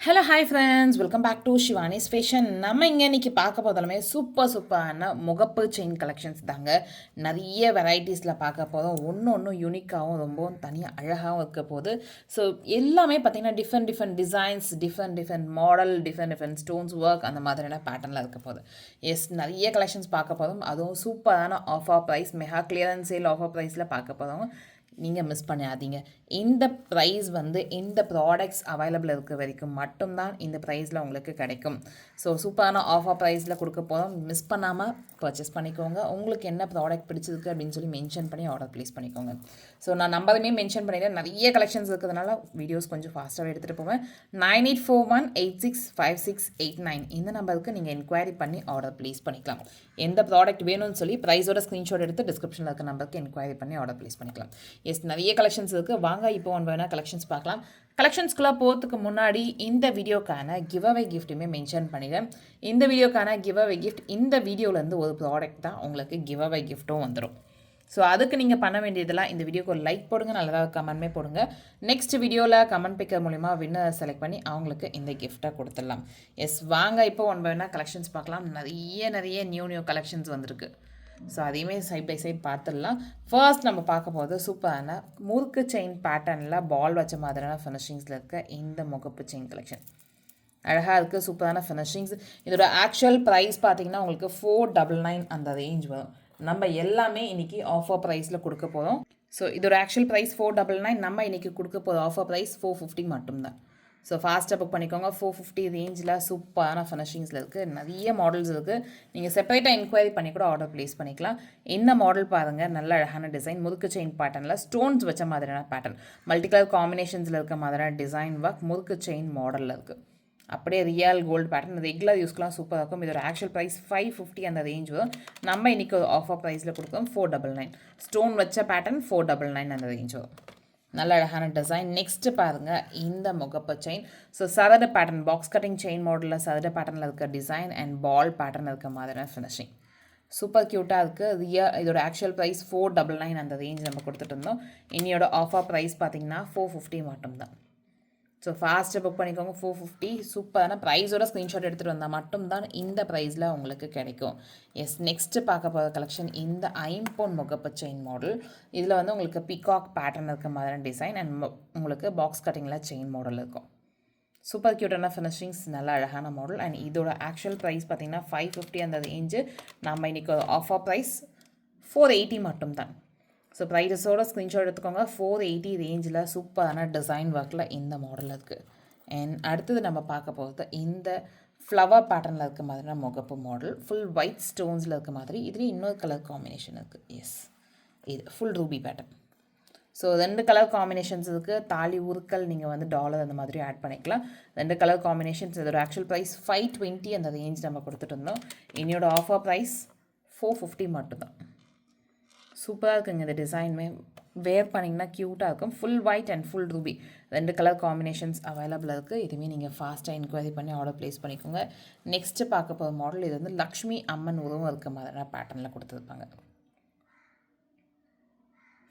Hello hi friends, welcome back to Shivani's fashion. நம்ம இங்கே இன்றைக்கி பார்க்க போதாலுமே சூப்பரான முகப்பு செயின் கலெக்ஷன்ஸ் தாங்க. நிறைய வெரைட்டிஸில் பார்க்க போதும், ஒன்று யூனிக்காகவும் ரொம்பவும் தனியாக அழகாகவும் இருக்க போகுது. ஸோ எல்லாமே பார்த்திங்கன்னா different designs, different model, different stones work, அந்த மாதிரியான பேட்டர்னில் இருக்க போகுது. எஸ், நிறைய கலெக்ஷன்ஸ் பார்க்க போதும், அதுவும் சூப்பரான offer price, mega clearance sale offer ப்ரைஸில் பார்க்க போதும். நீங்கள் மிஸ் பண்ணாதீங்க. இந்த ப்ரைஸ் இந்த ப்ராடக்ட்ஸ் அவைலபிள் இருக்க வரைக்கும் மட்டும்தான் இந்த ப்ரைஸில் உங்களுக்கு கிடைக்கும். ஸோ சூப்பரான ஆஃபர் ப்ரைஸில் கொடுக்க போகிறோம். மிஸ் பண்ணாமல் பர்ச்சேஸ் பண்ணிக்கோங்க. உங்களுக்கு என்ன ப்ராடக்ட் பிடிச்சிருக்கு அப்படின்னு சொல்லி மென்ஷன் பண்ணி ஆர்டர் ப்ளேஸ் பண்ணிக்கோங்க. ஸோ நான் நம்பருமே மென்ஷன் பண்ணிடுறேன். நிறைய கலெக்ஷன்ஸ் இருக்கிறதுனால வீடியோஸ் கொஞ்சம் ஃபாஸ்ட்டாகவே எடுத்துகிட்டு போவேன். 9841865689 இந்த நம்பருக்கு நீங்கள் என்கொயரி பண்ணி ஆர்டர் ப்ளேஸ் பண்ணிக்கலாம். எந்த ப்ராடக்ட் வேணும்னு சொல்லி ப்ரைஸோட ஸ்க்ரீன்ஷாட் எடுத்து டிஸ்கிரிப்ஷனில் இருக்க நம்பருக்கு என்கொயரி பண்ணி ஆர்டர் ப்ளேஸ் பண்ணிக்கலாம். எஸ், நிறைய கலெக்ஷன்ஸ் இருக்குது. வாங்க இப்போ வேணால் கலெக்ஷன்ஸ் பார்க்கலாம். கலெக்ஷன்ஸ்குள்ளே போகிறதுக்கு முன்னாடி இந்த வீடியோக்கான கிவ் அவே கிஃப்ட்டுமே மென்ஷன் பண்ணிடுறேன். இந்த வீடியோக்கான கிவ் அவே கிஃப்ட், இந்த வீடியோலேருந்து ஒரு ப்ராடக்ட் தான் உங்களுக்கு கிவ் அவே கிஃப்ட்டும் வந்துடும். ஸோ அதுக்கு நீங்கள் பண்ண வேண்டியதெல்லாம், இந்த வீடியோக்கு ஒரு லைக் போடுங்க, நல்லதாக கமெண்ட்மே போடுங்க. நெக்ஸ்ட் வீடியோவில் கமெண்ட் பிக்கர் மூலிமா வின்னர் செலக்ட் பண்ணி அவங்களுக்கு இந்த கிஃப்ட்டை கொடுத்துடலாம். எஸ், வாங்க இப்போ வேணால் கலெக்ஷன்ஸ் பார்க்கலாம். நிறைய நியூ கலெக்ஷன்ஸ் வந்திருக்கு. ஸோ அதையுமே சைட் பை சைட் பார்த்துடலாம். ஃபர்ஸ்ட் நம்ம பார்க்க போகிறது சூப்பரான முறுக்கு செயின் பேட்டர்னில் பால் வச்ச மாதிரியான ஃபினிஷிங்ஸில் இருக்க இந்த முகப்பு செயின் கலெக்ஷன். அழகாக இருக்குது, சூப்பரான ஃபினிஷிங்ஸ். இதோட ஆக்சுவல் ப்ரைஸ் பார்த்தீங்கன்னா உங்களுக்கு 499 அந்த ரேஞ்ச் வரும். நம்ம எல்லாமே இன்றைக்கி ஆஃபர் ப்ரைஸில் கொடுக்க போகிறோம். ஸோ இதோட ஆக்சுவல் ப்ரைஸ் 499, நம்ம இன்றைக்கி கொடுக்க போகிற ஆஃபர் ப்ரைஸ் 450 மட்டும்தான். ஸோ ஃபாஸ்ட்டாக புக் பண்ணிக்கோங்க. 450 ரேஞ்சில் சூப்பரான ஃபினிஷிங்ஸில் இருக்குது. நிறைய மாடல்ஸ் இருக்குது. நீங்கள் செப்பரேட்டாக என்கொயரி பண்ணி கூட ஆர்டர் ப்ளேஸ் பண்ணிக்கலாம். இந்த மாடல் பாருங்கள், நல்ல அழகான டிசைன், முறுக்கு செயின் பேட்டர்னில் ஸ்டோன்ஸ் வச்ச மாதிரியான பேட்டர்ன், மல்டி கலர் காம்பினேஷன்ஸில் இருக்க மாதிரியான டிசைன் ஒர்க், முறுக்கு செயின் மாடலில் இருக்குது. அப்படியே ரியல் கோல்டு பேட்டர்ன், ரெகுலர் யூஸ்க்குலாம் சூப்பராக இருக்கும். இதோட ஆக்சுவல் ப்ரைஸ் 550 அந்த ரேஞ்ச் வரும். நம்ம இன்றைக்கி ஒரு ஆஃபர் ப்ரைஸில் கொடுக்குறோம் 499. ஸ்டோன் வச்ச பேட்டர்ன் 499 அந்த ரேஞ்ச் வரும். நல்ல அழகான டிசைன். நெக்ஸ்ட்டு பாருங்கள், இந்த முகப்பு செயின். ஸோ சதட பேட்டர்ன், பாக்ஸ் கட்டிங் செயின் மாடலில் சதட பேட்டர்னில் இருக்க டிசைன் அண்ட் பால் பேட்டர்ன் இருக்க மாதிரியான ஃபினிஷிங் சூப்பர் க்யூட்டாக இருக்குது. இதோட ஆக்சுவல் ப்ரைஸ் 499 அந்த ரேஞ்ச் நம்ம கொடுத்துட்டு இருந்தோம். இன்னையோட ஆஃபர் ப்ரைஸ் பார்த்தீங்கன்னா 450 மட்டும்தான். ஸோ ஃபாஸ்ட்டாக புக் பண்ணிக்கோங்க. 450 சூப்பரான ப்ரைஸோட ஸ்க்ரீன்ஷாட் எடுத்துகிட்டு வந்தால் மட்டும்தான் இந்த ப்ரைஸில் உங்களுக்கு கிடைக்கும். எஸ், நெக்ஸ்ட்டு பார்க்க போகிற கலெக்ஷன் இந்த ஐம்பொன் முகப்பு செயின் மாடல். இதில் உங்களுக்கு பிகாக் பேட்டர்ன் இருக்க மாதிரியான டிசைன் அண்ட் உங்களுக்கு பாக்ஸ் கட்டிங்கில் செயின் மாடல் இருக்கும். சூப்பர் க்யூட்டான ஃபினிஷிங்ஸ், நல்ல அழகான மாடல். அண்ட் இதோட ஆக்சுவல் ப்ரைஸ் பார்த்திங்கன்னா 550 அந்த ரேஞ்சு. நம்ம இன்றைக்கி ஆஃபர் ப்ரைஸ் 480 மட்டும்தான். ஸோ ப்ரைஸோட ஸ்க்ரீன்ஷாட் எடுத்துக்கோங்க. 480 ரேஞ்சில் சூப்பரான டிசைன் ஒர்க்கில் இந்த மாடல் இருக்குது. அண்ட் அடுத்தது நம்ம பார்க்க போகிறது இந்த ஃப்ளவர் பேட்டர்னில் இருக்க மாதிரியான முகப்பு மாடல், ஃபுல் ஒயிட் ஸ்டோன்ஸில் இருக்க மாதிரி. இதுலேயும் இன்னொரு கலர் காம்பினேஷன் இருக்குது. எஸ், இது full Ruby pattern. So 2 colour combinations இருக்குது. தாலி உருக்கல், நீங்கள் டாலர் அந்த மாதிரி ஆட் பண்ணிக்கலாம். 2 கலர் காம்பினேஷன்ஸ். இதோட ஆக்சுவல் ப்ரைஸ் 520 அந்த ரேஞ்ச் நம்ம கொடுத்துட்டு இருந்தோம். என்னோட ஆஃபர் ப்ரைஸ் 450 மட்டும்தான். சூப்பராக இருக்குங்க. இந்த டிசைனுமே வேர் பண்ணிங்கன்னா க்யூட்டாக இருக்கும். Full white and full Ruby 2 colour combinations available இருக்குது. இதுவுமே நீங்கள் ஃபாஸ்ட்டாக என்கொயரி பண்ணி ஆர்டர் ப்ளேஸ் பண்ணிக்கோங்க. நெக்ஸ்ட்டு பார்க்க போகிற மாடல், இது லக்ஷ்மி அம்மன் உருவம் இருக்க மாதிரியான பேட்டர்னில் கொடுத்துருப்பாங்க.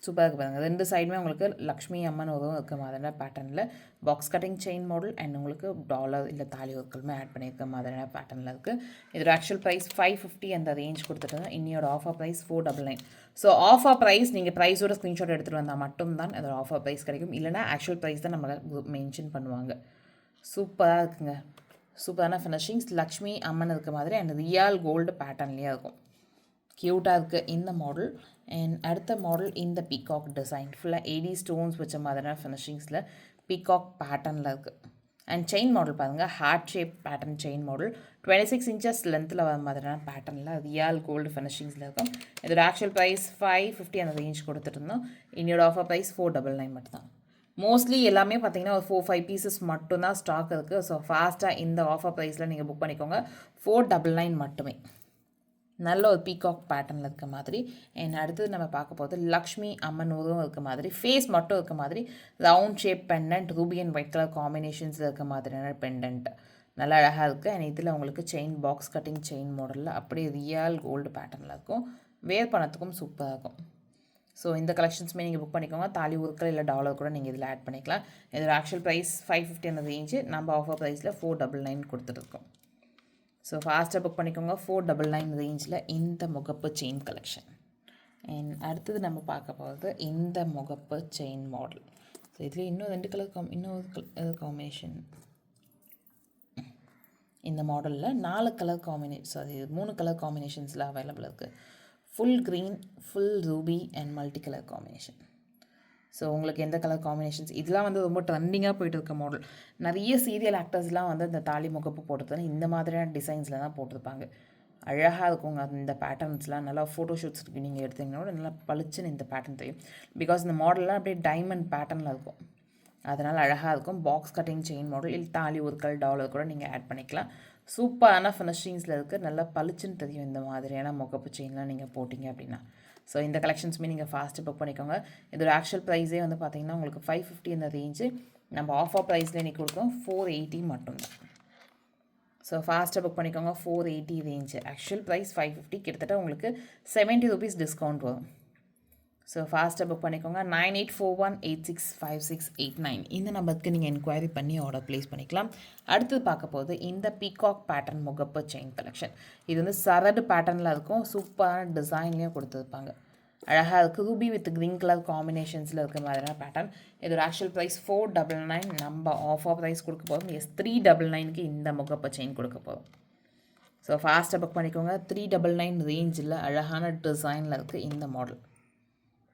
சூப்பராக இருக்குது பாருங்கள். 2 சைடுமே உங்களுக்கு லக்ஷ்மி அம்மன் உருவம் இருக்க மாதிரியான பேட்டர்னில் box cutting chain model and உங்களுக்கு டாலர் இல்லை தாலி ஒர்க்களுமே ஆட் பண்ணியிருக்க மாதிரியான பேட்டர்னில் இருக்குது. இதோட ஆக்சுவல் ப்ரைஸ் 550 அந்த ரேஞ்ச் கொடுத்துட்டு இன்னையோட offer price 499. So offer price நீங்கள் ப்ரைஸோட ஸ்க்ரீன்ஷாட் எடுத்துகிட்டு வந்தால் மட்டும்தான் அதோட ஆஃபர் ப்ரைஸ் கிடைக்கும். இல்லைனா ஆக்சுவல் ப்ரைஸ் தான் நம்ம மென்ஷன் பண்ணுவாங்க. சூப்பராக இருக்குங்க. சூப்பரான ஃபினிஷிங்ஸ், லக்ஷ்மி அம்மன் இருக்க மாதிரி அண்ட் ரியல் கோல்டு பேட்டர்ன்லேயே இருக்கும். க்யூட்டாக இருக்குது இந்த மாடல். அண்ட் அடுத்த மாடல் இந்த பீகாக் டிசைன், ஃபுல்லாக 80 ஸ்டோன்ஸ் வச்ச மாதிரியான ஃபினிஷிங்ஸில் பீகாக் பேட்டர்னில் இருக்குது. அண்ட் செயின் மாடல் பாருங்கள், heart shape pattern chain model, 26 inches லென்த்தில் வர மாதிரியான பேட்டர்னில் ரியல் கோல்டு ஃபினிஷிங்ஸில் இருக்கும். இதோட ஆக்சுவல் ப்ரைஸ் 550 அந்த ரேஞ்ச் கொடுத்துட்டு இருந்தோம். இன்னோட ஆஃபர் ப்ரைஸ் 499 மட்டும்தான். மோஸ்ட்லி எல்லாமே பார்த்தீங்கன்னா ஒரு 4-5 பீசஸ் மட்டும்தான் ஸ்டாக் இருக்குது. ஸோ ஃபாஸ்ட்டாக இந்த ஆஃபர் ப்ரைஸில் நீங்கள் புக் பண்ணிக்கோங்க. 499 மட்டுமே. நல்ல ஒரு பீகாக் பேட்டர்னில் இருக்க மாதிரி. அண்ட் அடுத்தது நம்ம பார்க்க போகிறது லக்ஷ்மி அம்மன் உருவம் இருக்க மாதிரி, ஃபேஸ் மட்டும் இருக்க மாதிரி round shape pendant, ruby and white colour காம்பினேஷன்ஸில் இருக்க மாதிரியான பெண்டன்ட் நல்லா அழகாக இருக்குது. அண்ட் இதில் உங்களுக்கு செயின் பாக்ஸ் கட்டிங் செயின் மாடலில் அப்படியே ரியல் கோல்டு பேட்டர்னில் இருக்கும். வேர் பண்ணத்துக்கும் சூப்பராக இருக்கும். ஸோ இந்த கலெக்ஷன்ஸுமே நீங்கள் புக் பண்ணிக்கோங்க. தாலி உருக்கள் இல்லை டாலர் கூட நீங்கள் இதில் ஆட் பண்ணிக்கலாம். இதோட ஆக்சுவல் ப்ரைஸ் 550 அந்த ரேஞ்சு, நம்ம ஆஃபர் ப்ரைஸில் 499 கொடுத்துருக்கோம். ஸோ ஃபாஸ்ட்டாக புக் பண்ணிக்கோங்க. 499 ரேஞ்சில் இந்த முகப்பு செயின் கலெக்ஷன். அண்ட் அடுத்தது நம்ம பார்க்க போகிறது இந்த முகப்பு செயின் மாடல். ஸோ இதில் இன்னும் 2 கலர் இன்னொரு காம்பினேஷன். இந்த மாடலில் 4 கலர் சாரி 3 கலர் காம்பினேஷன்ஸில் அவைலபிள் இருக்குது. Full green, full Ruby and multi colour combination. So உங்களுக்கு எந்த கலர் காம்பினேஷன்ஸ் இதெல்லாம் வந்து ரொம்ப ட்ரெண்டிங்காக போய்ட்டு இருக்க மாடல். நிறைய சீரியல் ஆக்டர்ஸ்லாம் வந்து இந்த தாலி முகப்பு போட்டுருந்தாங்க இந்த மாதிரியான டிசைன்ஸில் தான் போட்டிருப்பாங்க. அழகாக இருக்குங்க இந்த பேட்டர்ன்ஸ்லாம். நல்லா ஃபோட்டோஷூட்ஸ்க்கு நீங்கள் எடுத்தீங்கன்னா நல்லா பளிச்சுன்னு இந்த பேட்டர்ன் தெரியும். பிகாஸ் இந்த மாடல்லாம் அப்படியே டைமண்ட் பேட்டர்னில் இருக்கும், அதனால் அழகாக இருக்கும். பாக்ஸ் கட்டிங் செயின் மாடல் இல்லை தாலி உருக்கள் டாலர் கூட நீங்கள் ஆட் பண்ணிக்கலாம். சூப்பரான ஃபினிஷிங்ஸில் இருக்குது. நல்லா பளிச்சுன்னு தெரியும் இந்த மாதிரியான முகப்பு செயின்லாம் நீங்கள் போட்டிங்க அப்படின்னா. ஸோ இந்த கலெக்ஷன்ஸுமே நீங்கள் ஃபாஸ்ட்டு புக் பண்ணிக்கோங்க. இதோட ஆக்சுவல் ப்ரைஸே வந்து பார்த்திங்கன்னா உங்களுக்கு 550 இந்த ரேஞ்சு. நம்ம ஆஃபர் ப்ரைஸில் இன்றைக்கி கொடுக்கோம் 480 மட்டும்தான். ஸோ ஃபாஸ்ட்டாக புக் பண்ணிக்கோங்க. 480 ரேஞ்சு, ஆக்சுவல் ப்ரைஸ் 550, கிட்டத்தட்ட உங்களுக்கு 70 rupees டிஸ்கவுண்ட் வரும். ஸோ ஃபாஸ்ட்டாக புக் பண்ணிக்கோங்க. 9841865689 இந்த நம்பருக்கு நீங்கள் என்கொயரி பண்ணி ஆர்டர் ப்ளேஸ் பண்ணிக்கலாம். அடுத்தது பார்க்க போது இந்த பீகாக் பேட்டர்ன் முகப்பு செயின் கலெக்ஷன். இது வந்து சரடு பேட்டர்னில் இருக்கும். சூப்பரான டிசைன்லேயும் கொடுத்துருப்பாங்க. அழகாக இருக்குது. ரூபி வித் க்ரீன் கலர் காம்பினேஷன்ஸில் இருக்கிற மாதிரியான பேட்டர்ன். இதோட ஆக்சுவல் ப்ரைஸ் 499. நம்ம ஆஃபர் ப்ரைஸ் கொடுக்க போகிறோம் 399க்கு இந்த முகப்பு செயின் கொடுக்க போகிறோம். ஸோ ஃபாஸ்ட்டாக புக் பண்ணிக்கோங்க. 399 ரேஞ்சில் அழகான டிசைனில் இருக்குது இந்த மாடல்.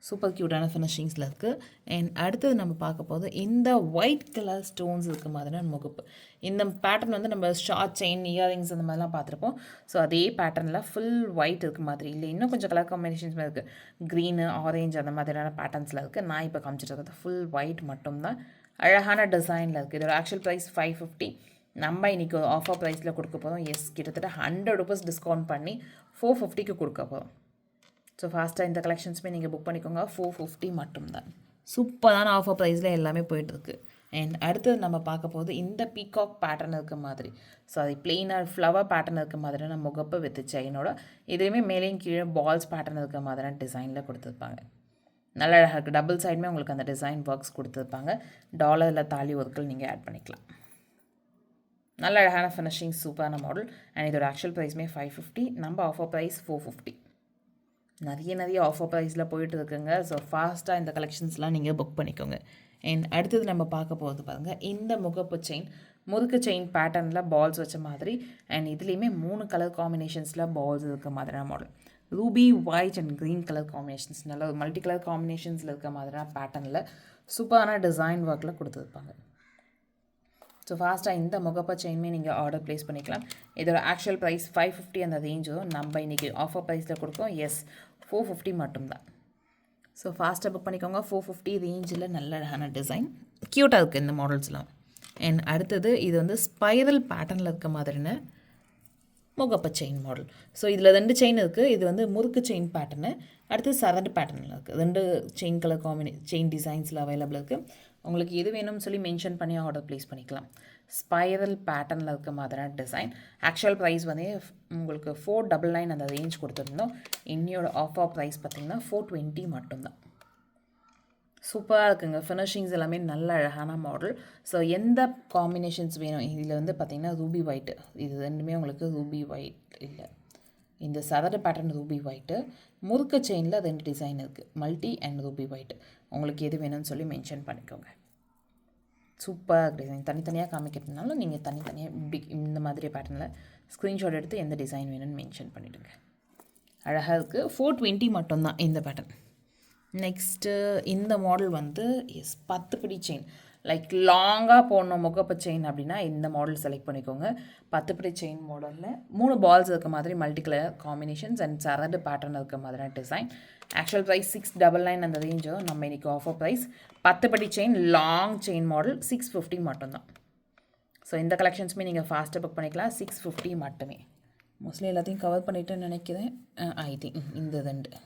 சூப்பர் க்யூட்டான ஃபினிஷிங்ஸில் இருக்குது. அண்ட் அடுத்தது நம்ம பார்க்க போது இந்த ஒயிட் கலர் ஸ்டோன்ஸ் இருக்க மாதிரியான முகப்பு. இந்த பேட்டர்ன் வந்து நம்ம ஷார்ட் செயின், இயரிங்ஸ் அந்த மாதிரிலாம் பார்த்துருப்போம். ஸோ அதே பேட்டர்னில் ஃபுல் ஒயிட் இருக்க மாதிரி இல்லை, இன்னும் கொஞ்சம் கலர் காம்பினேஷன்ஸ் இருக்குது. க்ரீனு, ஆரேஞ்ச் அந்த மாதிரியான பேட்டர்ன்ஸில் இருக்குது. நான் இப்போ காமிச்சிட்டு இருக்கிறது ஃபுல் ஒயிட் மட்டும்தான். அழகான டிசைனில் இருக்குது. இதோட ஆக்சுவல் ப்ரைஸ் 550. நம்ம இன்றைக்கி ஆஃபர் ப்ரைஸில் கொடுக்க போகிறோம். கிட்டத்தட்ட 100 rupees டிஸ்கவுண்ட் பண்ணி 450க்கு கொடுக்க போகிறோம். ஸோ ஃபாஸ்ட்டாக இந்த கலெக்ஷன்ஸுமே நீங்கள் புக் பண்ணிக்கோங்க. 450 மட்டும்தான். சூப்பரான ஆஃபர் ப்ரைஸில் எல்லாமே போய்ட்டுருக்கு. அண்ட் அடுத்தது நம்ம பார்க்க போது இந்த பீகாக் பேட்டர்ன் இருக்க மாதிரி, சாரி பிளெயினாக ஃப்ளவர் பேட்டர்ன் இருக்க மாதிரியான முகப்பு வித் செயினோட இதுலேயுமே மேலேயும் கீழே பால்ஸ் பேட்டர்ன் இருக்க மாதிரியான டிசைனில் கொடுத்துருப்பாங்க. நல்ல அழகாக இருக்குது. டபுள் சைடுமே உங்களுக்கு அந்த டிசைன் ஒர்க்ஸ் கொடுத்துருப்பாங்க. டாலரில் தாலி ஒர்க்கள் நீங்கள் ஆட் பண்ணிக்கலாம். நல்ல அழகான ஃபினிஷிங், சூப்பரான மாடல். அண்ட் இதோட ஆக்சுவல் ப்ரைஸுமே 550. நம்ம ஆஃபர் ப்ரைஸ் 450. நிறைய ஆஃபர் ப்ரைஸில் போயிட்டு இருக்குங்க. ஸோ ஃபாஸ்ட்டாக இந்த கலெக்ஷன்ஸ்லாம் நீங்கள் புக் பண்ணிக்கோங்க. அண்ட் அடுத்தது நம்ம பார்க்க போகிறது பாருங்கள் இந்த முகப்பு செயின், முறுக்கு செயின் பேட்டர்னில் பால்ஸ் வச்ச மாதிரி. அண்ட் இதுலேயுமே 3 கலர் காம்பினேஷன்ஸில் பால்ஸ் இருக்க மாதிரியான model. Ruby, white and green colour combinations, நல்ல ஒரு மல்டி கலர் காம்பினேஷன்ஸில் இருக்க மாதிரியான பேட்டர்னில் சூப்பரான டிசைன் ஒர்க்கில் கொடுத்துருப்பாங்க. ஸோ ஃபாஸ்ட்டாக இந்த முகப்பா செயின்மே நீங்கள் ஆர்டர் ப்ளேஸ் பண்ணிக்கலாம். இதோட ஆக்சுவல் ப்ரைஸ் 550 அந்த ரேஞ்சும் நம்ம இன்றைக்கி ஆஃபர் ப்ரைஸில் கொடுப்போம். 450 மட்டும்தான். ஸோ ஃபாஸ்ட்டாக புக் பண்ணிக்கோங்க. 450 ரேஞ்சில் நல்ல அழகான டிசைன், க்யூட்டாக இருக்குது இந்த மாடல்ஸ்லாம். அண்ட் அடுத்தது இது வந்து ஸ்பைரல் பேட்டர்னில் இருக்க மாதிரின முகப்பு செயின் மாடல். ஸோ இதில் 2 செயின் இருக்குது. இது வந்து முறுக்கு செயின் பேட்டர்னு, அடுத்து சரடு பேட்டர்னில் இருக்குது. 2 செயின் கலர் செயின் டிசைன்ஸில் அவைலபிள் இருக்குது. உங்களுக்கு எது வேணும்னு சொல்லி மென்ஷன் பண்ணி ஆர்டர் ப்ளேஸ் பண்ணிக்கலாம். ஸ்பைரல் பேட்டர்னில் இருக்க மாதிரியான டிசைன். ஆக்சுவல் ப்ரைஸ் வந்து உங்களுக்கு 499 அந்த ரேஞ்ச் கொடுத்துருந்தோம். இன்னையோட ஆஃபர் ப்ரைஸ் பார்த்திங்கன்னா 420 மட்டும்தான். சூப்பராக இருக்குங்க. ஃபினிஷிங்ஸ் எல்லாமே நல்ல அழகான மாடல். ஸோ எந்த காம்பினேஷன்ஸ் வேணும் இதில் வந்து பார்த்திங்கன்னா ரூபி ஒயிட்டு, இது ரெண்டுமே உங்களுக்கு ரூபி ஒயிட் இல்லை, இந்த சரடு பேட்டர்ன் ரூபி ஒயிட்டு, முறுக்கு செயினில் 2 டிசைன் இருக்குது, மல்டி அண்ட் ரூபி ஒயிட்டு. உங்களுக்கு எது வேணும்னு சொல்லி மென்ஷன் பண்ணிக்கோங்க. சூப்பராக டிசைன். தனித்தனியாக காமிக்கிறதுனால நீங்கள் தனித்தனியாக இந்த மாதிரி பேட்டர்னில் ஸ்க்ரீன்ஷாட் எடுத்து எந்த டிசைன் வேணும்னு மென்ஷன் பண்ணிவிடுங்க. அழகாக இருக்குது. 420 மட்டும்தான் இந்த பேட்டர்ன். நெக்ஸ்ட்டு இந்த மாடல் வந்து 10 பிடி செயின், லைக் லாங்காக போடணும் முகப்பு செயின் அப்படின்னா இந்த மாடல் செலக்ட் பண்ணிக்கோங்க. 10 பிடி செயின் மாடலில் 3 பால்ஸ் இருக்க மாதிரி மல்டி கலர் காம்பினேஷன்ஸ் அண்ட் சரடு பேட்டர்ன் இருக்க மாதிரியான டிசைன். ஆக்சுவல் ப்ரைஸ் 699 அந்த ரேஞ்சும். நம்ம இன்றைக்கி ஆஃபர் ப்ரைஸ் 10 படி செயின் லாங் செயின் மாடல் 650 மட்டும்தான். ஸோ இந்த கலெக்ஷன்ஸுமே நீங்கள் ஃபாஸ்ட்டாக புக் பண்ணிக்கலாம். 650 மட்டுமே. மோஸ்ட்லி எல்லாத்தையும் கவர் பண்ணிவிட்டேன்னு நினைக்கிறேன். ஐ திங்க் இந்த 2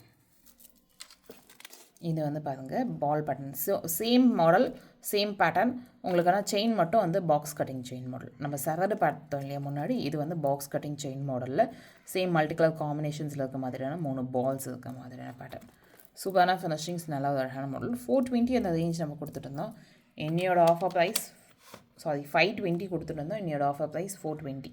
இது வந்து பாருங்கள் ball pattern. So same model same pattern. உங்களுக்கான செயின் மட்டும் வந்து பாக்ஸ் கட்டிங் செயின் மாடல். நம்ம சரடு பார்த்தோம் இல்லையா முன்னாடி, இது வந்து பாக்ஸ் கட்டிங் செயின் மாடலில் சேம் மல்டி கலர் காம்பினேஷன்ஸில் இருக்க மாதிரியான 3 பால்ஸ் இருக்க மாதிரியான பேட்டர்ன். சூப்பரான ஃபினிஷிங்ஸ், நல்லா ஒரு அழகான மாடல். 420 அந்த ரேஞ்ச் நம்ம கொடுத்துட்டு இருந்தோம். என்னையோட ஆஃபர் ப்ரைஸ் 520 கொடுத்துட்டு இருந்தோம். என்னையோட ஆஃபர் ப்ரைஸ் 420.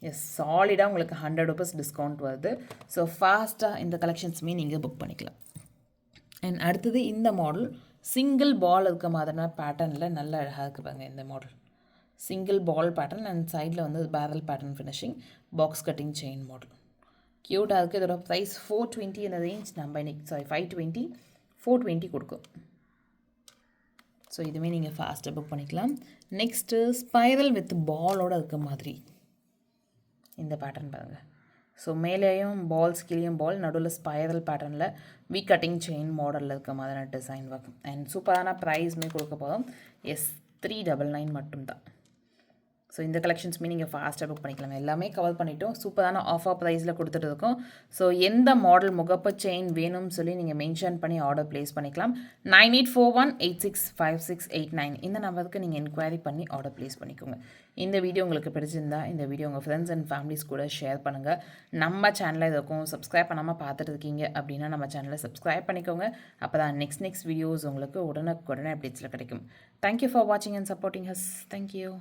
எஸ், சாலிடாக உங்களுக்கு 100 ரூபீஸ் டிஸ்கவுண்ட் வருது. ஸோ ஃபாஸ்ட்டாக இந்த கலெக்ஷன்ஸுமே நீங்கள் புக் பண்ணிக்கலாம். அண்ட் அடுத்தது இந்த மாடல் சிங்கிள் பால் இருக்க மாதிரியான பேட்டர்னில் நல்ல அழகாக இருக்குது பாருங்க. இந்த model single ball pattern and சைடில் வந்து barrel pattern finishing, box cutting chain model. க்யூட்டாக இருக்குது. இதோட ப்ரைஸ் 420 இந்த ரேஞ்ச். நம்ம இன்னைக்கு 520 420 கொடுக்கும். ஸோ இதுவுமே நீங்கள் ஃபாஸ்ட்டாக புக் பண்ணிக்கலாம். நெக்ஸ்ட்டு ஸ்பைரல் வித் பாலோடு இருக்க மாதிரி இந்த பேட்டர்ன் பாருங்கள். ஸோ மேலேயும் பால்ஸ், கீழேயும் பால், நடுவில் ஸ்பைரல் பேட்டர்னில் வி கட்டிங் செயின் மாடலில் இருக்க மாதிரியான டிசைன் ஒர்க். அண்ட் சூப்பரான ப்ரைஸ்மே கொடுக்க போதும். எஸ், 399 மட்டும்தான். ஸோ இந்த கலெக்ஷன்ஸ்மே நீங்கள் ஃபாஸ்ட்டாக புக் பண்ணிக்கலாம். எல்லாமே கவர் பண்ணிவிட்டோம். சூப்பரான ஆஃபர் ப்ரைஸில் கொடுத்துட்டு இருக்கோம். ஸோ எந்த மாடல் முகப்பு செயின் வேணும்னு சொல்லி நீங்கள் மென்ஷன் பண்ணி ஆர்டர் ப்ளேஸ் பண்ணிக்கலாம். 9841865689 இந்த நம்பருக்கு நீங்கள் என்கொயரி பண்ணி ஆர்டர் ப்ளேஸ் பண்ணிக்கோங்க. இந்த வீடியோ உங்களுக்கு பிடிச்சிருந்தா இந்த வீடியோ உங்கள் ஃப்ரெண்ட்ஸ் அண்ட் ஃபேமிலிஸ் கூட ஷேர் பண்ணுங்கள். நம்ம சேனலில் இருக்கும் சப்ஸ்கிரைப் பண்ணாமல் பார்த்துட்டு இருக்கீங்க அப்படின்னா நம்ம சேனலை சப்ஸ்கிரைப் பண்ணிக்கோங்க. அப்போ தான் நெக்ஸ்ட் வீடியோஸ் உங்களுக்கு உடனுக்குடனே அப்டேட்ஸில் கிடைக்கும். தேங்க்யூ ஃபார் வாட்சிங் அண்ட் சப்போர்ட்டிங் ஹஸ். தேங்க்யூ.